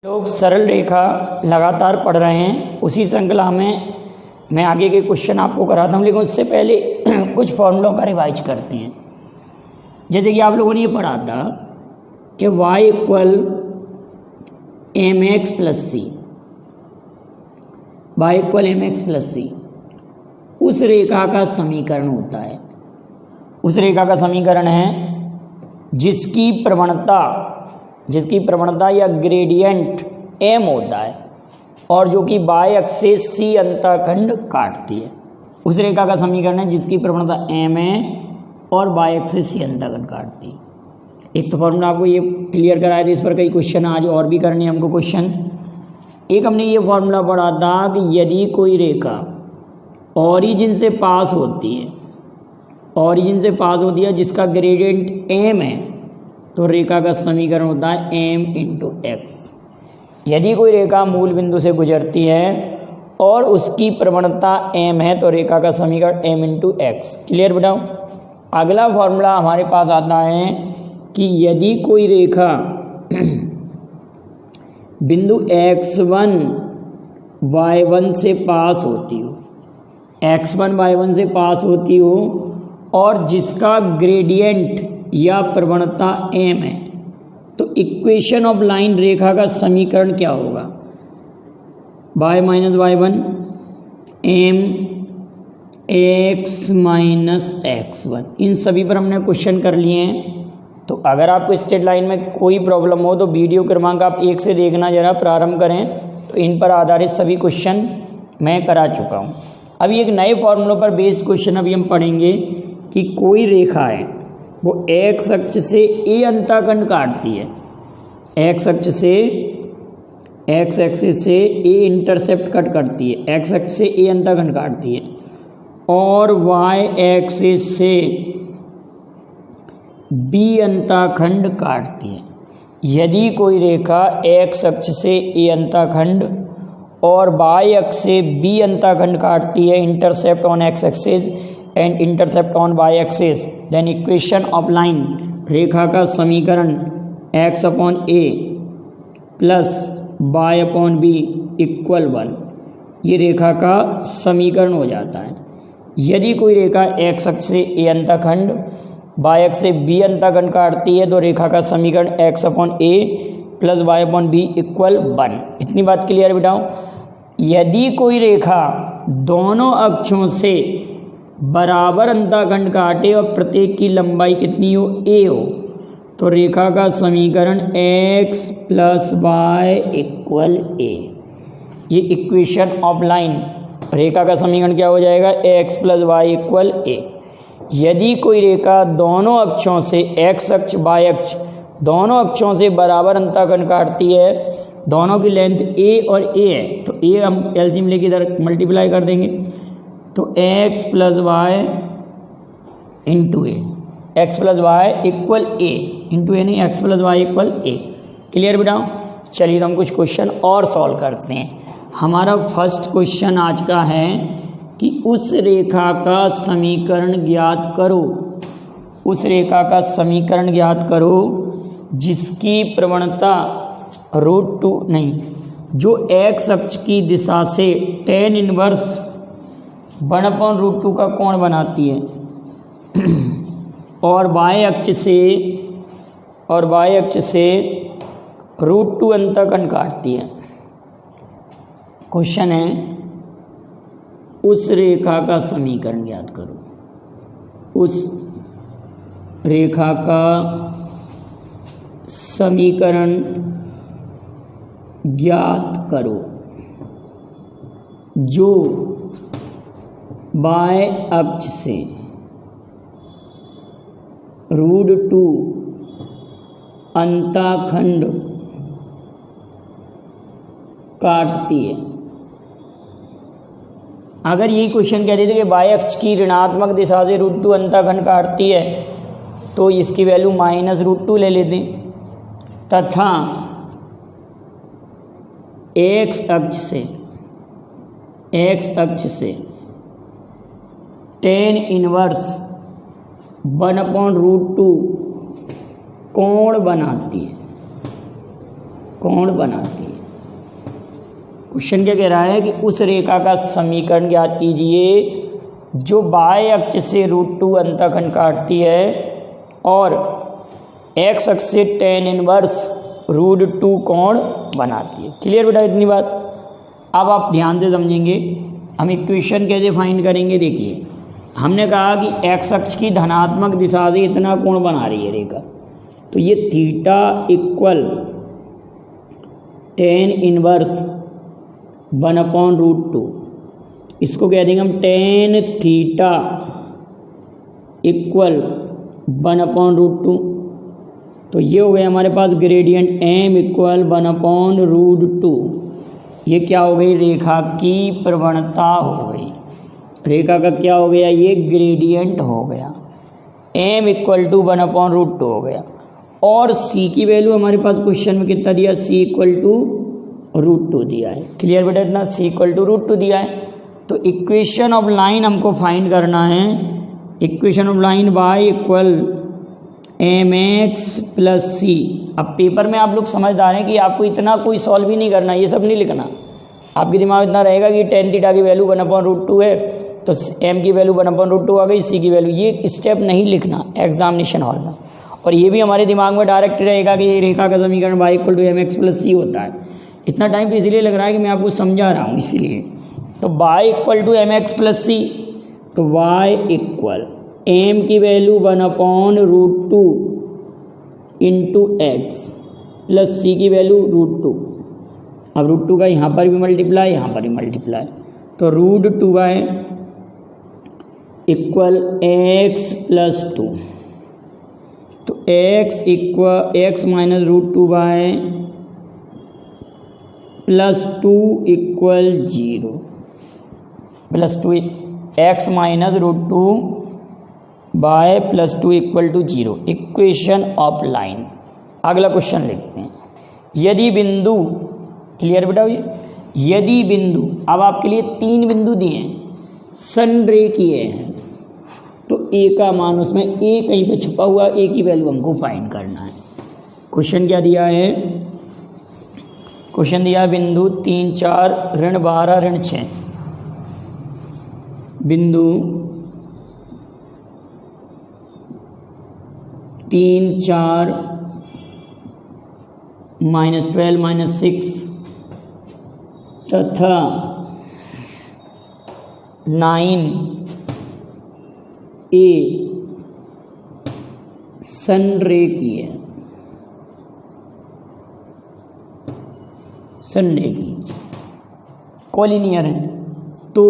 लोग सरल रेखा लगातार पढ़ रहे हैं। उसी श्रृंखला में मैं आगे के क्वेश्चन आपको कराता हूँ, लेकिन उससे पहले कुछ फॉर्मूलों का रिवाइज करते हैं। जैसे कि आप लोगों ने ये पढ़ा था कि y equal m x plus c, y equal m x plus c उस रेखा का समीकरण होता है। उस रेखा का समीकरण है जिसकी प्रवणता या ग्रेडियंट m होता है और जो कि बाय अक्ष से c अंतःखंड काटती है। उस रेखा का समीकरण है जिसकी प्रवणता m है और बाय अक्ष से c अंतःखंड काटती है। एक तो फॉर्मूला आपको ये क्लियर कराया था, इस पर कई क्वेश्चन आज और भी करने हैं हमको क्वेश्चन। एक हमने ये फॉर्मूला पढ़ा था कि यदि कोई रेखा ओरिजिन से पास होती है जिसका ग्रेडियंट m है तो रेखा का समीकरण होता है m इंटू एक्स। यदि कोई रेखा मूल बिंदु से गुजरती है और उसकी प्रवणता m है तो रेखा का समीकरण m इंटू एक्स। क्लियर बेटा। अगला फॉर्मूला हमारे पास आता है कि यदि कोई रेखा बिंदु x1 y1 से पास होती हो और जिसका ग्रेडियंट या प्रवणता m है तो इक्वेशन ऑफ लाइन रेखा का समीकरण क्या होगा? y minus y1 m x minus x1। इन सभी पर हमने क्वेश्चन कर लिए हैं। तो अगर आपको स्ट्रेट लाइन में कोई प्रॉब्लम हो तो वीडियो क्रमांक आप 1 से देखना जरा प्रारंभ करें, तो इन पर आधारित सभी क्वेश्चन मैं करा चुका हूँ। अभी एक नए फॉर्मूलों पर बेस्ड क्वेश्चन अभी हम पढ़ेंगे कि कोई रेखा है वो एक्स अक्ष से ए अंतःखंड काटती है। एक्स एक्सिस से ए इंटरसेप्ट कट करती है, एक्स अक्ष से ए अंतःखंड काटती है और वाई एक्सिस से बी अंतःखंड काटती है। यदि कोई रेखा एक्स अक्ष से ए अंतःखंड और वाई अक्ष से बी अंतःखंड काटती है, intercept on x axis and intercept on y axis, then equation of line रेखा का समीकरण x upon a plus y upon b equal 1 ये रेखा का समीकरण हो जाता है। यदि कोई रेखा x अक्ष से ए अंतःखंड y अक्ष से b अंतःखंड काटती है तो रेखा का समीकरण x upon a plus y upon b equal 1। इतनी बात क्लियर बिठाओ। यदि कोई रेखा दोनों अक्षों से बराबर अंतःखंड काटे और प्रत्येक की लंबाई कितनी हो? a हो तो रेखा का समीकरण x plus y equal a। ये इक्वेशन ऑफ लाइन रेखा का समीकरण क्या हो जाएगा? x plus y equal a। यदि कोई रेखा दोनों अक्षों से x अक्ष y अक्ष दोनों अक्षों से बराबर अंतःखंड काटती है, दोनों की लेंथ a और a है तो a हम एलसीएम लेके इधर मल्टीप्लाई कर देंगे तो x प्लस वाई इंटू ए, एक्स प्लस वाई इक्वल ए इंटू ए नहीं, एक्स प्लस वाई इक्वल ए। क्लियर बेटा। चलिए तो हम कुछ क्वेश्चन और सॉल्व करते हैं। हमारा फर्स्ट क्वेश्चन आज का है कि उस रेखा का समीकरण ज्ञात करो। उस रेखा का समीकरण ज्ञात करो जिसकी प्रवणता जो x अक्ष की दिशा से tan इनवर्स 1/√2 का कोण बनाती है और y अक्ष से √2 अंतःखंड काटती है। क्वेश्चन है उस रेखा का समीकरण ज्ञात करो। उस रेखा का समीकरण ज्ञात करो जो बाय अक्ष से √2 अंतःखंड काटती है। अगर यही क्वेश्चन कहते थे कि बाय अक्ष की ऋणात्मक दिशा से √2 अंतःखंड काटती है तो इसकी वैल्यू -√2 ले लेते हैं, तथा एक्स अक्ष से tan इनवर्स 1/√2 कोण बनाती है। क्वेश्चन क्या कह रहा है कि उस रेखा का समीकरण ज्ञात कीजिए जो बाय अक्ष से √2 अंतःखंड काटती है और एक्स अक्ष से tan इनवर्स √2 कोण बनाती है। क्लियर बेटा इतनी बात? अब आप ध्यान से समझेंगे, हम इक्वेशन कैसे फाइंड करेंगे। देखिए, हमने कहा कि एक्स अक्ष की धनात्मक दिशा से इतना कोण बना रही है रेखा, तो ये थीटा इक्वल tan इनवर्स 1/√2, इसको कह देंगे हम tan थीटा इक्वल 1/√2। तो ये हो गया हमारे पास ग्रेडियंट m इक्वल 1/√2। ये क्या हो गई? रेखा की प्रवणता हो गई। रेखा का क्या हो गया? ये ग्रेडियंट हो गया। m इक्वल टू 1/√2 हो गया। और c की वैल्यू हमारे पास क्वेश्चन में कितना दिया? c इक्वल टू √2 दिया है। क्लियर बेटा इतना? c इक्वल टू √2 दिया है। तो इक्वेशन ऑफ लाइन हमको फाइंड करना है। Equation of line y equal mx plus c। अब पेपर में आप लोग समझदार हैं कि आपको इतना कोई सॉल्व ही नहीं करना, ये सब नहीं लिखना। आपके दिमाग में इतना रहेगा कि tan थीटा की वैल्यू 1/√2 है, तो m की वैल्यू 1/√2 आ गई, c की वैल्यू। ये स्टेप नहीं लिखना एग्जामिनेशन हॉल में। और ये भी हमारे दिमाग में डायरेक्ट रहेगा कि ये रेखा का समीकरण y equal to mx plus c होता है। इतना टाइम तो इसलिए लग रहा है कि मैं आपको समझा रहा हूँ, इसीलिए। तो y equal to mx plus c, तो y इक्वल m की value 1/√2 into x plus c की वैल्यू √2। अब √2 का यहाँ पर भी मल्टीप्लाई, यहाँ पर भी मल्टीप्लाई, तो √2y इक्वल x प्लस 2। तो x इक्वल x minus √2y plus 2 equal 0, plus 2 x minus √2y plus 2 equal to 0। Equation of line. अगला क्वेश्चन लिखते हैं। यदि बिंदु, क्लियर बेटा? यदि बिंदु, अब आपके लिए 3 बिंदु दिए हैं, संरेखीय हैं, तो a का मान उसमें a कहीं पे छुपा हुआ, a की वैल्यू हमको फाइंड करना है। क्वेश्चन क्या दिया है? क्वेश्चन दिया है बिंदु 3, 4, -12, -6। बिंदु 3, 4, -12, -6 तथा 9a संरेखीय है। संरेखीय कोलिनियर है, तो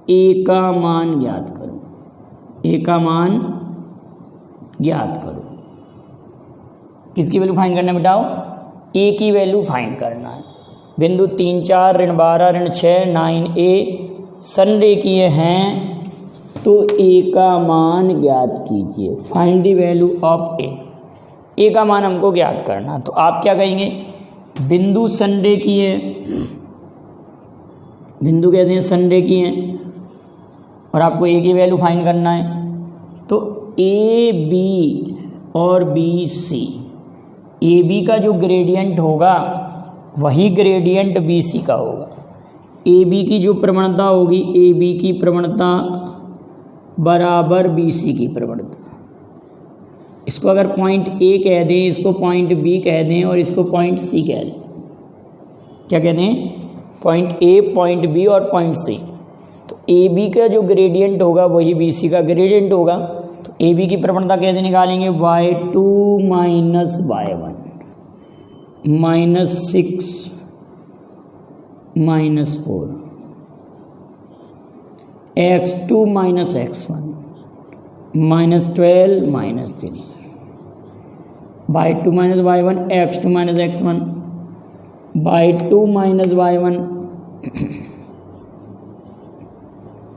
a का मान ज्ञात करो। a का मान ज्ञात करो। किसकी वैल्यू फाइंड करना है बेटाओ? a की वैल्यू फाइंड करना है। बिंदु 3, 4, -12, -6, 9a संरेखीय हैं, तो a का मान ज्ञात कीजिए। Find the value of a। a का मान हमको ज्ञात करना, तो आप क्या कहेंगे? बिंदु संरेखीय, बिंदु कहते हैं संरेखीय हैं, और आपको a की वैल्यू फाइंड करना है। तो ए बी और बी सी, ए बी का जो ग्रेडियंट होगा वही ग्रेडियंट बी सी का होगा। ए बी की जो प्रवणता होगी, ए बी की प्रवणता बराबर बी सी की प्रवणता। इसको अगर पॉइंट ए कह दें, इसको पॉइंट बी कह दें, और इसको पॉइंट सी कह दें। क्या कहते हैं? पॉइंट ए, पॉइंट बी और पॉइंट सी। तो ए बी का जो ग्रेडियंट होगा वही बी सी का ग्रेडियंट होगा। तो ए बी की प्रवणता कैसे निकालेंगे? y2 minus y1 -6 -4 x2 minus x1 -12 -3 y2 minus y1 x2 minus x1 y2 minus y1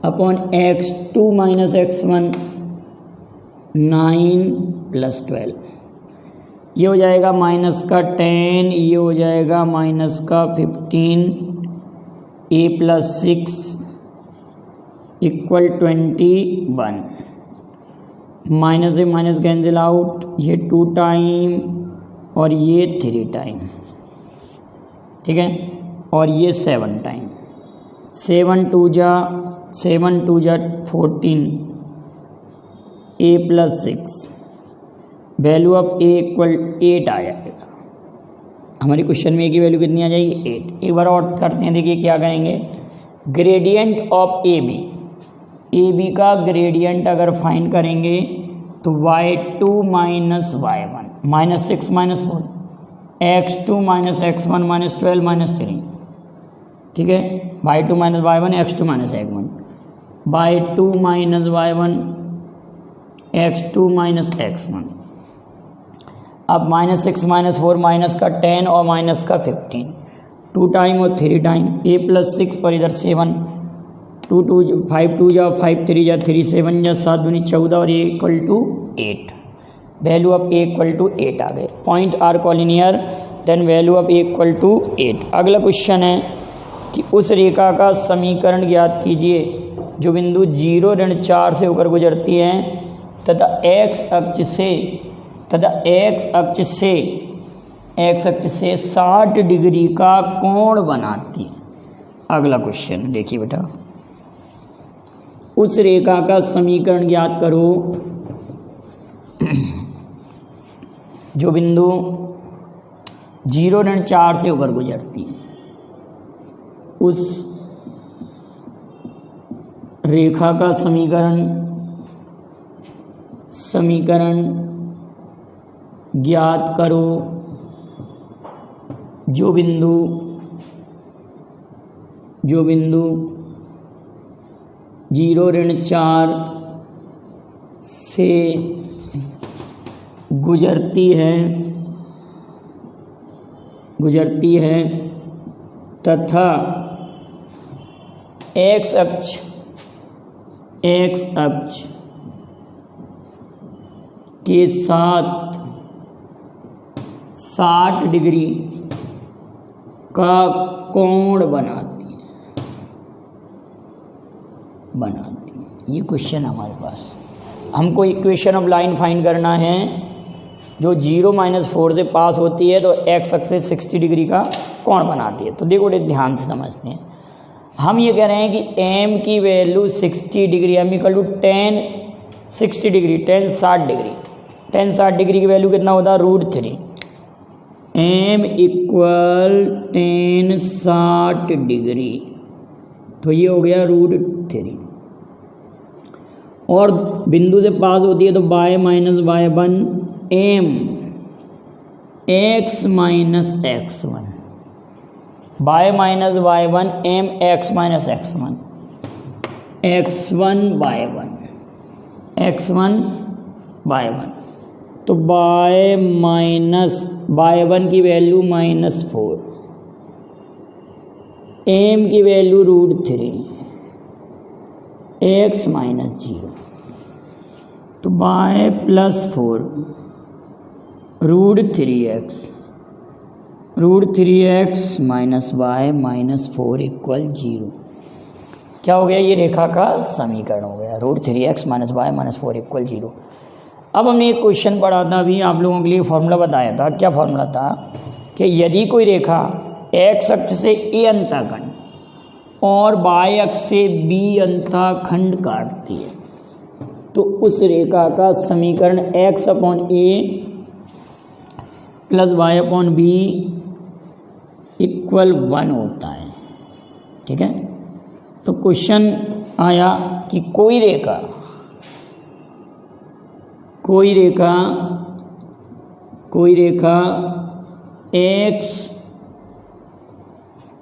upon x2 minus x1 9 + 12। ये हो जाएगा माइनस का 10, ये हो जाएगा माइनस का 15, a + 6 = 21। माइनस से माइनस कैंसिल आउट, ये 2 टाइम और ये 3 टाइम। ठीक है, और ये 7 टाइम, 7 2 जा 14, a + 6, value of a equal 8 आ जाएगा। हमारी क्वेश्चन में a की वैल्यू कितनी आ जाएगी 8। एक बार और करते हैं, देखिए क्या करेंगे। ग्रेडियंट ऑफ ए बी का ग्रेडियंट अगर फाइंड करेंगे तो y2 - y1 -6 - 4 x2 - x1 - 12 - 3, ठीक है। y2 - y1 x2 - x1, y2 - y1 x2 - x1। अब -6 - 4 माइनस का 10 और माइनस का 15, 2 टाइम और 3 टाइम, a + 6 और इधर 7, 2 2 5 2 जा 5 3 जा 3 7 जा 7 दूनी 14 और a = 8। वैल्यू ऑफ a = 8 आ गए। Point are collinear, then value of a = 8। अगला क्वेश्चन है कि उस रेखा का समीकरण ज्ञात कीजिए जो बिंदु 0 ऋण 4 से होकर गुजरती है तथा x अक्ष से 60 डिग्री का कोण बनाती है। अगला क्वेश्चन देखिए बेटा, उस रेखा का समीकरण ज्ञात करो जो बिंदु 0 ऋण 4 से होकर गुजरती है। उस रेखा का समीकरण ज्ञात करो जो बिंदु 0 ऋण 4 से गुजरती है तथा x अक्ष के साथ 60 डिग्री का कोण बनाती है। ये क्वेश्चन हमारे पास, हमको इक्वेशन ऑफ लाइन फाइंड करना है जो 0 - 4 से पास होती है तो x अक्ष से 60 डिग्री का कोण बनाती है। तो देखो ध्यान से समझते हैं। हम ये कह रहे हैं कि m की value 60 degree, m = 10 60 degree, 10 60 degree, 10 60 degree की वैल्यू कितना होता है √3। m = 10 60 डिग्री, तो ये हो गया √3। और बिंदु से पास होती है तो y - y1 m x - x1, y - y1 m x - x1, x1 y1। तो y - y1 की वैल्यू -4, m की वैल्यू √3, x - 0, तो y + 4 √3x - y - 4 = 0। क्या हो गया? ये रेखा का समीकरण हो गया, √3x - y - 4 = 0। अब हमने एक क्वेश्चन पढ़ा था, अभी आप लोगों के लिए फॉर्मूला बताया था। क्या फॉर्मूला था कि यदि कोई रेखा x अक्ष से a अंतःखंड और y अक्ष से b अंतःखंड काटती है तो उस रेखा का समीकरण x/a + y/b = 1 होता है। ठीक है, तो क्वेश्चन आया कि कोई रेखा x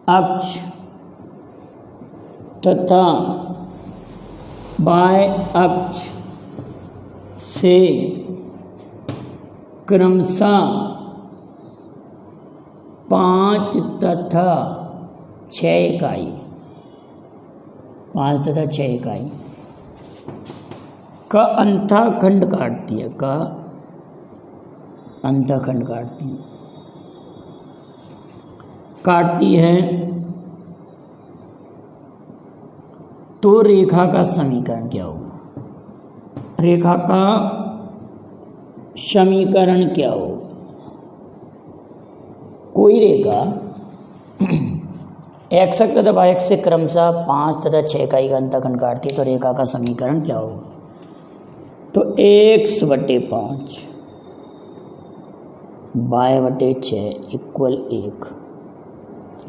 अक्ष तथा y अक्ष से क्रमशः 5 तथा 6 इकाई का अंतःखंड काटती है तो रेखा का समीकरण क्या होगा? कोई रेखा एक्स अक्ष तथा वाई अक्ष से क्रमशः 5 तथा 6 इकाई का अंतःखंड काटती है तो रेखा का समीकरण क्या होगा? तो x/5 y/6 इक्वल 1,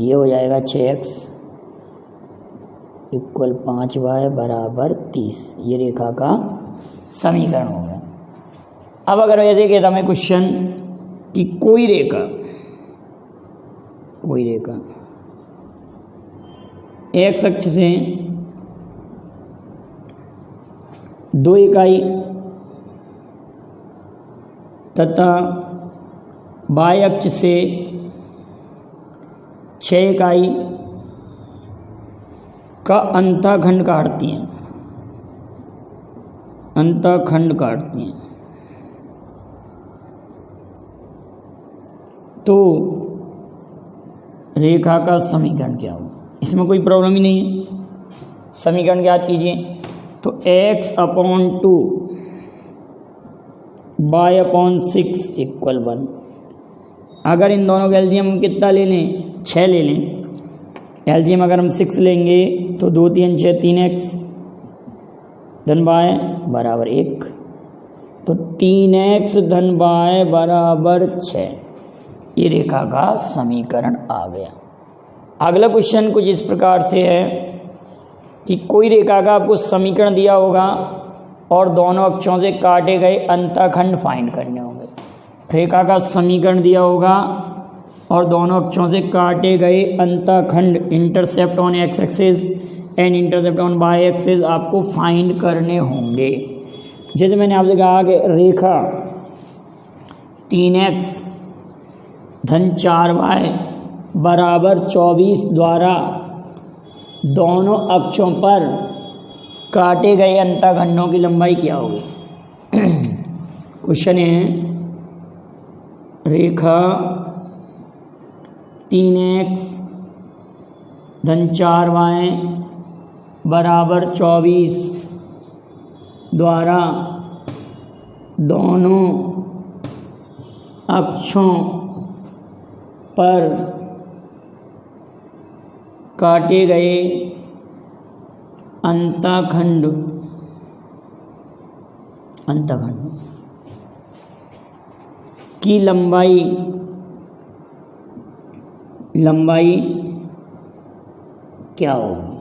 ये हो जाएगा 6x इक्वल 5y बराबर 30। ये रेखा का समीकरण हो गया। अब अगर ऐसे कहता मैं क्वेश्चन कि कोई रेखा एक्स अक्ष से 2 इकाई तथा वाई अक्ष से 6 इकाई का अंतःखंड काटती हैं, तो रेखा का समीकरण क्या होगा? इसमें कोई प्रॉब्लम ही नहीं है। समीकरण याद कीजिए, तो x/2 y/6 इक्वल 1। अगर इन दोनों का एलजीएम हम कितना ले लें? 6 ले लें। एलजीएम अगर हम 6 लेंगे तो 2 3 6 3x धन y बराबर 1, तो 3x धन y बराबर 6। ये रेखा का समीकरण आ गया। अगला क्वेश्चन कुछ इस प्रकार से है कि कोई रेखा का आपको समीकरण दिया होगा और दोनों अक्षों से काटे गए अंतःखंड फाइंड करने होंगे। रेखा का समीकरण दिया होगा और दोनों अक्षों से काटे गए अंतःखंड intercept on x axis and intercept on y axis आपको फाइंड करने होंगे। जैसे मैंने आपसे कहा कि रेखा 3x धन 4y बराबर 24 द्वारा दोनों अक्षों पर काटे गए अंतःखंडों की लंबाई क्या होगी? क्वेश्चन है रेखा 3x धन 4y बराबर 24 द्वारा दोनों अक्षों पर काटे गए अंतःखंड की लंबाई क्या होगी?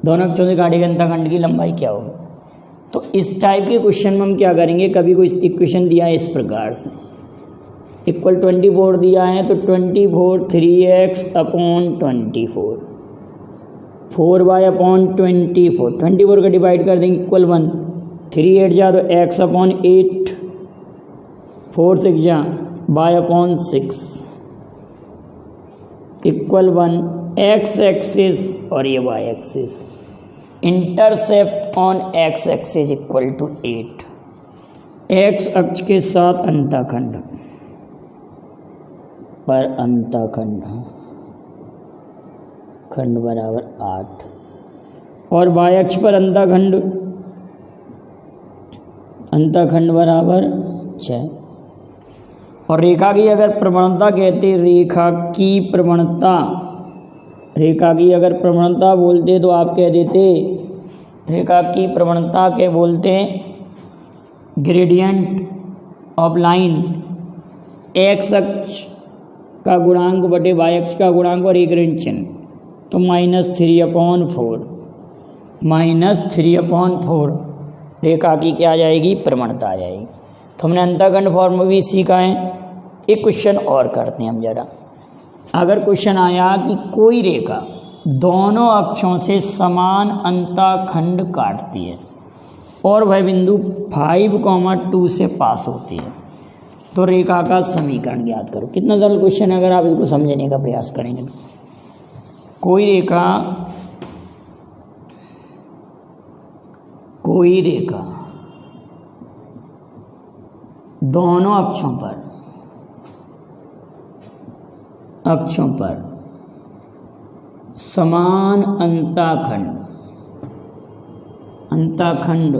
दोनों अक्षों से काटे गए अंतःखंड की लंबाई क्या होगी? तो इस टाइप के क्वेश्चन में हम क्या करेंगे, कभी कोई इक्वेशन दिया है इस प्रकार से इक्वल 24 दिया है तो 24 3x/24 4y/24 का डिवाइड कर देंगे इक्वल 1, 3 8 जा तो x/8, 4 6 जा y/6 इक्वल 1। x एक्सिस और ये y axis, intercept on x axis equal to 8। x अक्ष के साथ अंतःखंड पर खंड बराबर 8 और y अक्ष पर अंतःखंड बराबर 6। और रेखा की अगर प्रवणता कहते, रेखा की अगर प्रवणता बोलते तो आप कह देते, रेखा की प्रवणता के बोलते ग्रेडियंट ऑफ लाइन x अक्ष का गुणांक बटे y अक्ष का गुणांक और एक ऋण चिन्ह, तो -3/4 रेखा की क्या आ जाएगी? प्रवणता आ जाएगी। तो हमने अंतःखंड फॉर्म भी सीखा है। एक क्वेश्चन और करते हैं हम जरा। अगर क्वेश्चन आया कि कोई रेखा दोनों अक्षों से समान अंतःखंड काटती है और वह बिंदु 5,2 से पास होती है तो रेखा का समीकरण ज्ञात करो। कितना सरल क्वेश्चन है अगर आप इसको समझने का प्रयास करेंगे। कोई रेखा दोनों अक्षों पर समान अंतःखंड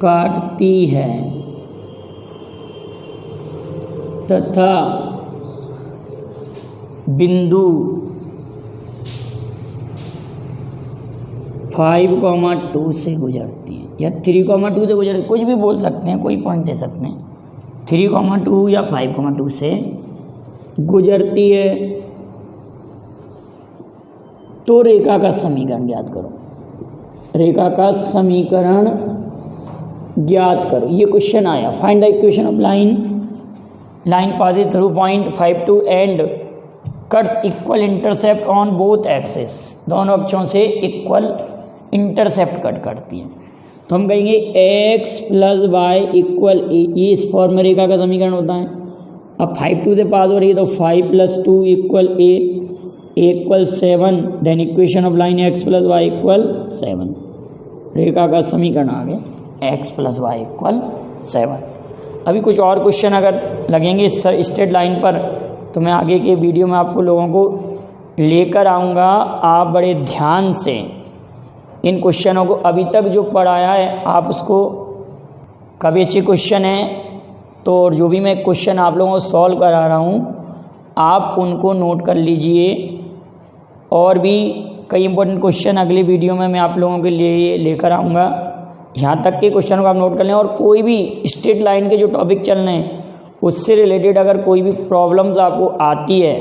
काटती है तथा बिंदु 5,2 से गुजरती है या 3,2 से गुजरती है, कुछ भी बोल सकते हैं, कोई पॉइंट दे सकते हैं। 3,2 या 5,2 से गुजरती है तो रेखा का समीकरण ज्ञात करो। रेखा का समीकरण ज्ञात करो, ये क्वेश्चन आया। Find the equation of line passes through point 5,2 and cuts equal intercept on both axes, दोनों अक्षों से इक्वल इंटरसेप्ट कट करती है। तो हम कहेंगे x प्लस वाई इक्वल ए, ये इस फॉर्म में रेखा का समीकरण होता है। अब 5,2 से पास हो रही है तो 5 + 2 equal a equal 7, then equation of line x plus y equal 7। रेखा का समीकरण आ गया x प्लस वाई इक्वल 7। अभी कुछ और क्वेश्चन अगर लगेंगे स्ट्रेट लाइन पर तो मैं आगे के वीडियो में आपको लोगों को लेकर आऊँगा। आप बड़े ध्यान से इन क्वेश्चनों को अभी तक जो पढ़ाया है आप उसको, कभी अच्छे क्वेश्चन हैं तो और जो भी मैं क्वेश्चन आप लोगों को सॉल्व करा रहा हूँ आप उनको नोट कर लीजिए। और भी कई इंपॉर्टेंट क्वेश्चन अगले वीडियो में मैं आप लोगों के लिए लेकर आऊँगा। यहाँ तक के क्वेश्चन को आप नोट कर लें और कोई भी स्ट्रेट लाइन के जो टॉपिक चल रहे हैं उससे रिलेटेड अगर कोई भी प्रॉब्लम्स आपको आती है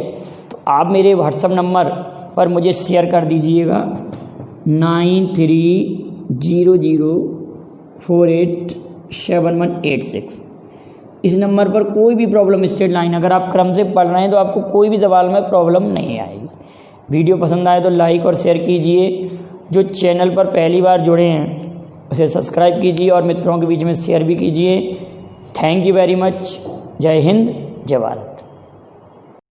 तो आप मेरे व्हाट्सएप नंबर पर मुझे शेयर कर दीजिएगा 9300487186। इस नंबर पर कोई भी प्रॉब्लम स्ट्रेट लाइन अगर आप क्रम से पढ़ रहे हैं तो आपको कोई भी सवाल में प्रॉब्लम नहीं आएगी। वीडियो पसंद आए तो लाइक और शेयर कीजिए। जो चैनल पर पहली बार जुड़े हैं उसे सब्सक्राइब कीजिए और मित्रों के बीच में शेयर भी कीजिए। Thank you very much. जय हिंद, जय भारत।